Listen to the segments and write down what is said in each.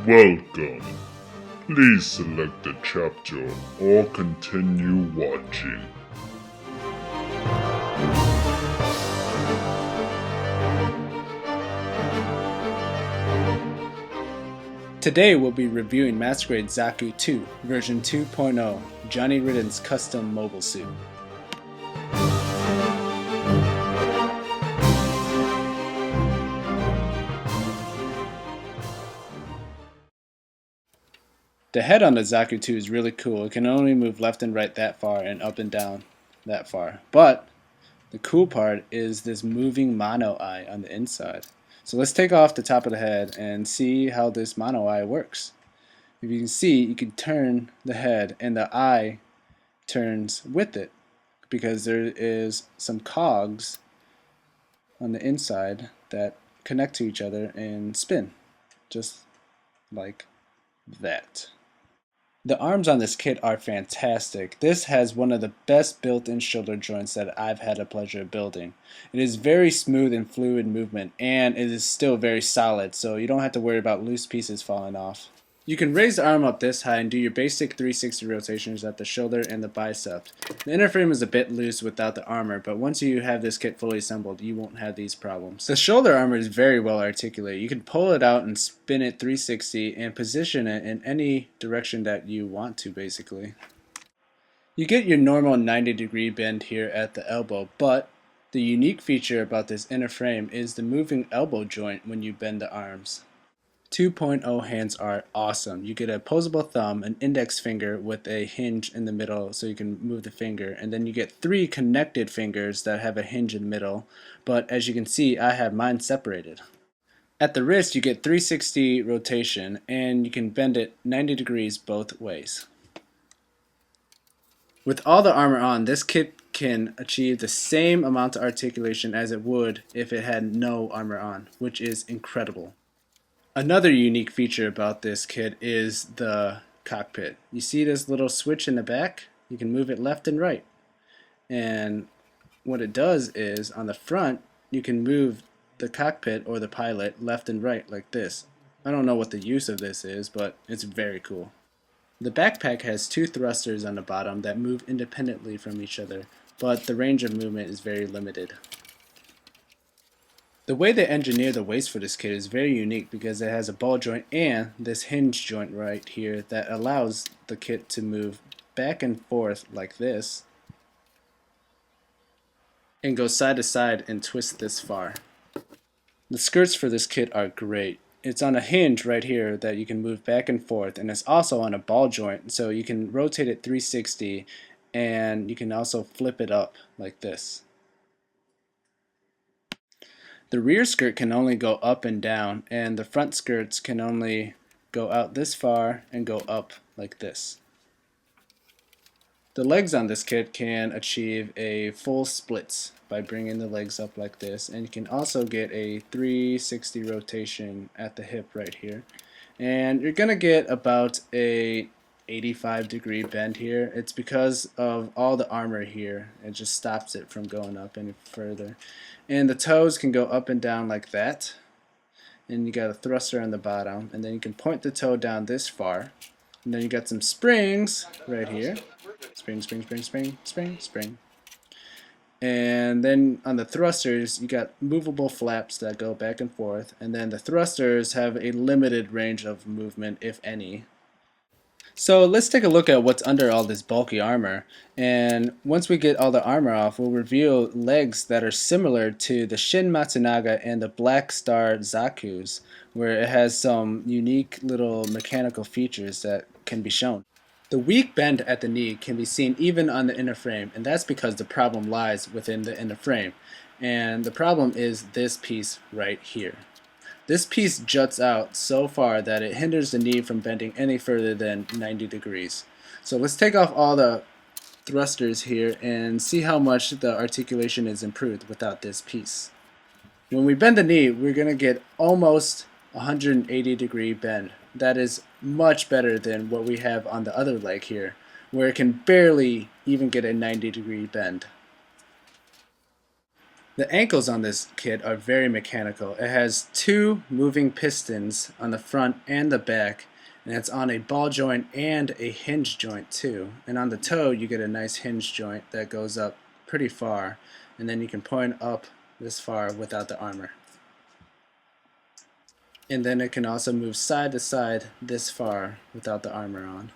Welcome. Please select a chapter or continue watching. Today we'll be reviewing Masquerade Zaku 2, version 2.0, Johnny Ridden's custom mobile suit. The head on the Zaku 2 is really cool. It can only move left and right that far and up and down that far. But the cool part is this moving mono eye on the inside. So let's take off the top of the head and see how this mono eye works. If you can see, you can turn the head and the eye turns with it because there is some cogs on the inside that connect to each other and spin, just like that. The arms on this kit are fantastic. This has one of the best built-in shoulder joints that I've had the pleasure of building. It is very smooth and fluid movement, and it is still very solid, so you don't have to worry about loose pieces falling off. You can raise the arm up this high and do your basic 360 rotations at the shoulder and the bicep. The inner frame is a bit loose without the armor, but once you have this kit fully assembled, you won't have these problems. The shoulder armor is very well articulated. You can pull it out and spin it 360 and position it in any direction that you want to, basically. You get your normal 90-degree bend here at the elbow, but the unique feature about this inner frame is the moving elbow joint when you bend the arms. 2.0 hands are awesome. You get a opposable thumb, an index finger with a hinge in the middle so you can move the finger, and then you get 3 connected fingers that have a hinge in the middle, but as you can see, I have mine separated. At the wrist, you get 360 rotation, and you can bend it 90 degrees both ways. With all the armor on, this kit can achieve the same amount of articulation as it would if it had no armor on, which is incredible. Another unique feature about this kit is the cockpit. You see this little switch in the back? You can move it left and right. And what it does is, on the front, you can move the cockpit or the pilot left and right like this. I don't know what the use of this is, but it's very cool. The backpack has 2 thrusters on the bottom that move independently from each other, but the range of movement is very limited. The way they engineer the waist for this kit is very unique because it has a ball joint and this hinge joint right here that allows the kit to move back and forth like this and go side to side and twist this far. The skirts for this kit are great. It's on a hinge right here that you can move back and forth, and it's also on a ball joint, so you can rotate it 360 and you can also flip it up like this. The rear skirt can only go up and down, and the front skirts can only go out this far and go up like this. The legs on this kit can achieve a full splits by bringing the legs up like this, and you can also get a 360 rotation at the hip right here. And you're going to get about a 85-degree bend here. It's because of all the armor here. It just stops it from going up any further. And the toes can go up and down like that. And you got a thruster on the bottom. And then you can point the toe down this far. And then you got some springs right here. Spring, spring, spring, spring, spring, spring. And then on the thrusters, you got movable flaps that go back and forth. And then the thrusters have a limited range of movement, if any. So let's take a look at what's under all this bulky armor, and once we get all the armor off, we'll reveal legs that are similar to the Shin Matsunaga and the Black Star Zaku's, where it has some unique little mechanical features that can be shown. The weak bend at the knee can be seen even on the inner frame, and that's because the problem lies within the inner frame, and the problem is this piece right here. This piece juts out so far that it hinders the knee from bending any further than 90 degrees. So let's take off all the thrusters here and see how much the articulation is improved without this piece. When we bend the knee, we're going to get almost 180-degree bend. That is much better than what we have on the other leg here, where it can barely even get a 90-degree bend. The ankles on this kit are very mechanical. It has two moving pistons on the front and the back, and it's on a ball joint and a hinge joint too. And on the toe you get a nice hinge joint that goes up pretty far, and then you can point up this far without the armor. And then it can also move side to side this far without the armor on.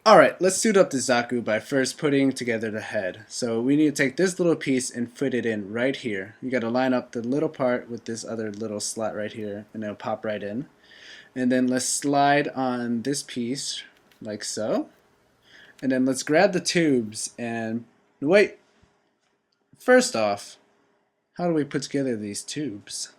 Alright, let's suit up the Zaku by first putting together the head. So we need to take this little piece and fit it in right here. You gotta line up the little part with this other little slot right here, and it'll pop right in. And then let's slide on this piece like so. And then let's grab the tubes and wait. First off, how do we put together these tubes?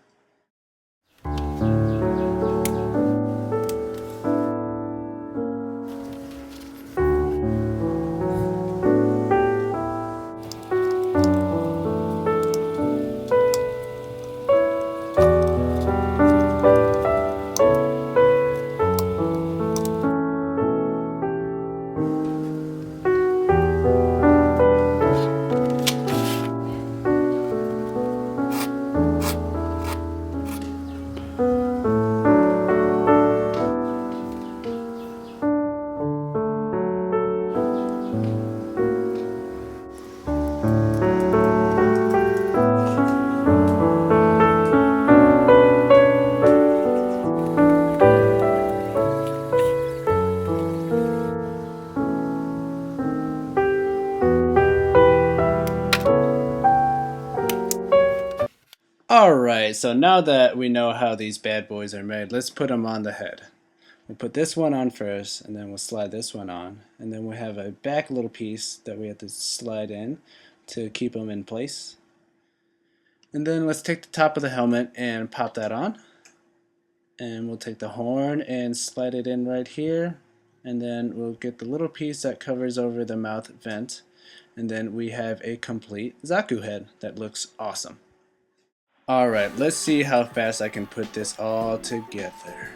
Alright, so now that we know how these bad boys are made, let's put them on the head. We'll put this one on first, and then we'll slide this one on. And then we have a back little piece that we have to slide in to keep them in place. And then let's take the top of the helmet and pop that on. And we'll take the horn and slide it in right here. And then we'll get the little piece that covers over the mouth vent. And then we have a complete Zaku head that looks awesome. Alright, let's see how fast I can put this all together.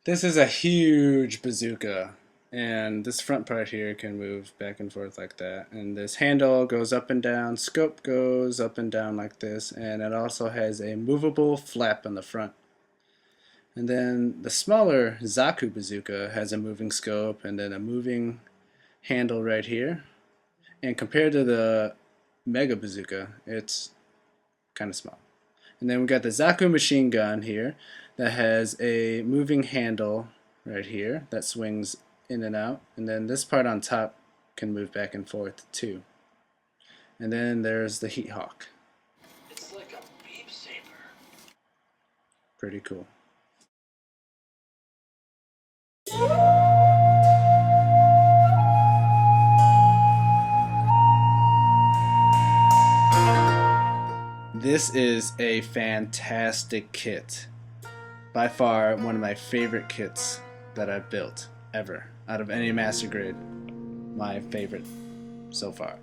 This is a huge bazooka, and this front part here can move back and forth like that, and this handle goes up and down, scope goes up and down like this, and it also has a movable flap on the front. And then the smaller Zaku bazooka has a moving scope and then a moving handle right here, and compared to the Mega Bazooka, it's kind of small. And then we got the Zaku machine gun here that has a moving handle right here that swings in and out, and then this part on top can move back and forth too. And then there's the Heat Hawk. It's like a beep saber. Pretty cool. this is a fantastic kit. By far one of my favorite kits that I've built ever. Out of any Master Grade, my favorite so far.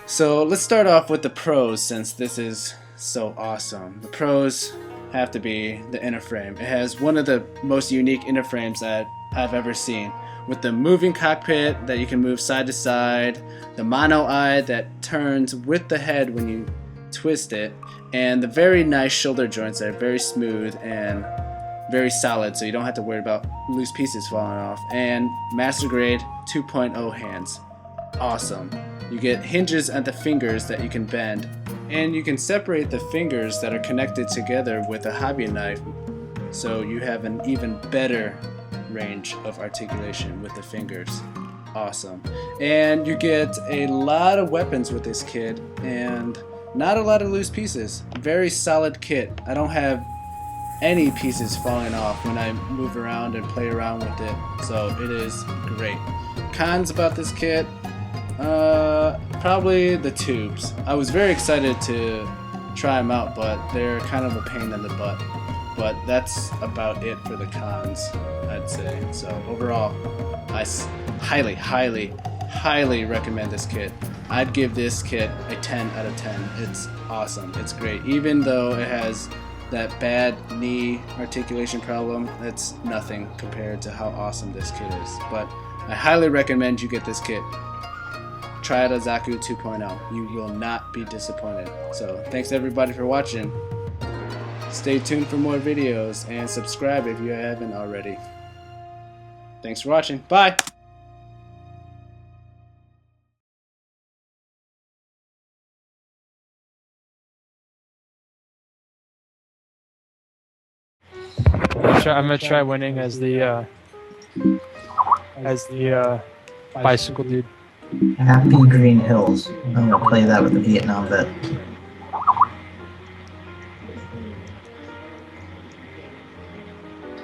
So let's start off with the pros, since this is so awesome. The pros have to be the inner frame. It has one of the most unique inner frames that I've ever seen, with the moving cockpit that you can move side to side, the mono eye that turns with the head when you twist it, and the very nice shoulder joints that are very smooth and very solid, so you don't have to worry about loose pieces falling off. And Master Grade 2.0 hands. Awesome. You get hinges at the fingers that you can bend, and you can separate the fingers that are connected together with a hobby knife, so you have an even better range of articulation with the fingers. Awesome. And you get a lot of weapons with this kit, and not a lot of loose pieces. Very solid kit. I don't have any pieces falling off when I move around and play around with it, so it is great. Cons about this kit, probably the tubes. I was very excited to try them out, but they're kind of a pain in the butt. But that's about it for the cons, I'd say. So overall, I highly, highly, highly recommend this kit. I'd give this kit a 10 out of 10. It's awesome. It's great. Even though it has that bad knee articulation problem, it's nothing compared to how awesome this kit is. But I highly recommend you get this kit. Try out a Zaku 2.0. You will not be disappointed. So thanks everybody for watching. Stay tuned for more videos and subscribe if you haven't already. Thanks for watching. Bye! I'm gonna try winning as the bicycle dude. Happy Green Hills. I'm gonna play that with the Vietnam vet.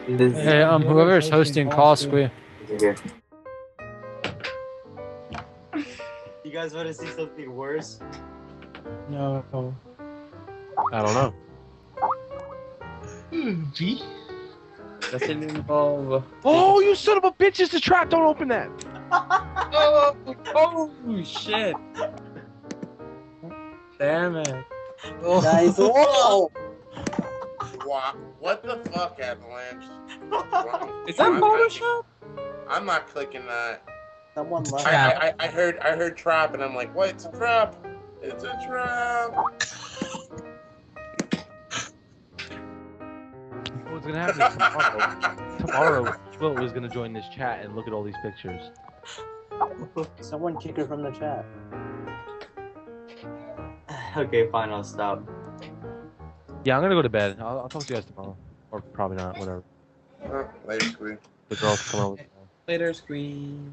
Hey, whoever's hosting, call Squee. You guys want to see something worse? No. I don't know. G? Doesn't involve. Oh, you son of a bitch! It's a trap! Don't open that! Oh shit! Damn it! Nice. Whoa! What the fuck, Avalanche? Is that Photoshop? I'm not clicking that. Someone left. I heard trap, and I'm like, what? It's a trap. It's a trap. What's gonna happen is tomorrow Will was gonna join this chat and look at all these pictures. Someone kick her from the chat. Okay, fine, I'll stop. Yeah, I'm gonna go to bed. I'll talk to you guys tomorrow. Or probably not, whatever. Later, Squeak. The girls come over. Later, Squee.